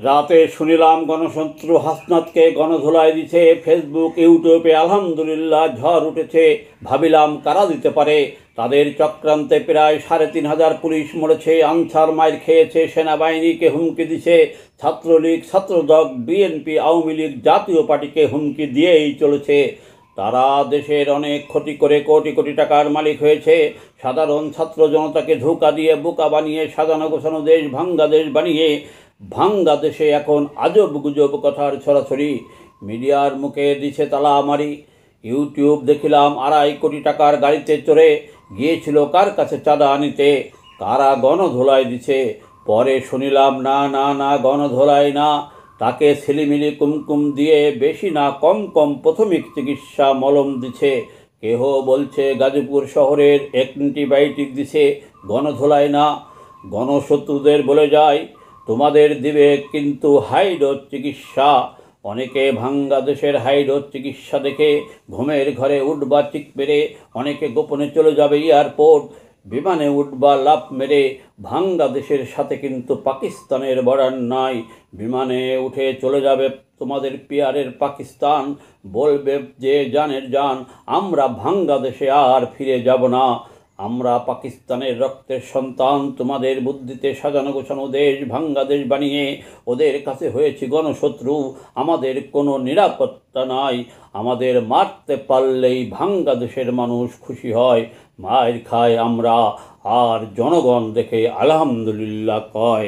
রাতে শুনিলাম গণশত্রু হাসনাতকে গণধোলাই দিছে ফেসবুক ইউটিউবে। আলহামদুলিল্লাহ ঝড় উঠেছে। ভাবিলাম কারা দিতে পারে। তাদের চক্রান্তে প্রায় ৩৫০০ পুলিশ মরেছে, আনসার মাইর খেয়েছে, সেনাবাহিনীকে হুমকি দিছে, ছাত্রলীগ, ছাত্রদল, বিএনপি, আওয়ামী লীগ, জাতীয় পার্টিকে হুমকি দিয়েই চলেছে। তারা দেশের অনেক ক্ষতি করে কোটি কোটি টাকার মালিক হয়েছে। সাধারণ ছাত্র জনতাকে ধোঁকা দিয়ে বোকা বানিয়ে সাজানো গোছানো দেশ ভাঙ্গা দেশ বানিয়ে ভাঙ্গা দেশে এখন আজব গুজব কথার ছড়াছড়ি। মিডিয়ার মুখে দিছে তালা মারি। ইউটিউব দেখিলাম ২.৫ কোটি টাকার গাড়িতে চড়ে গিয়েছিল কার কাছে চাঁদা আনিতে। কারা গণধোলাই দিছে। পরে শুনিলাম না না না, গণধোলাই না, তাকে ছিলিমিলি কুমকুম দিয়ে বেশি না কম কম প্রাথমিক চিকিৎসা মলম দিছে। কেহ বলছে গাজীপুর শহরের অ্যান্টিবায়োটিক দিছে। গণধোলাই না। গণশত্রুদের বলে যায় তোমাদের দিবে কিন্তু হাই ডোজ চিকিৎসা। অনেকে ভাঙ্গা দেশের হাই ডোজ চিকিৎসা দেখে ঘুমের ঘরে উঠবা চিক মেরে, অনেকে গোপনে চলে যাবে এয়ারপোর্ট, বিমানে উঠবা লাফ মেরে। ভাঙ্গা দেশের সাথে কিন্তু পাকিস্তানের বর্ডার নাই। বিমানে উঠে চলে যাবে তোমাদের পিয়ারের পাকিস্তান, বলবে যে জানের জান আমরা ভাঙ্গা দেশে আর ফিরে যাব না। আমরা পাকিস্তানের রক্তের সন্তান। তোমাদের বুদ্ধিতে সাজানো গোছানো দেশ ভাঙ্গা দেশ বানিয়ে ওদের কাছে হয়েছি গণশত্রু। আমাদের কোনো নিরাপত্তা নাই। আমাদের মারতে পারলেই ভাঙ্গা দেশের মানুষ খুশি হয়, মায়ের খায় আমরা, আর জনগণ দেখে আলহামদুলিল্লাহ কয়।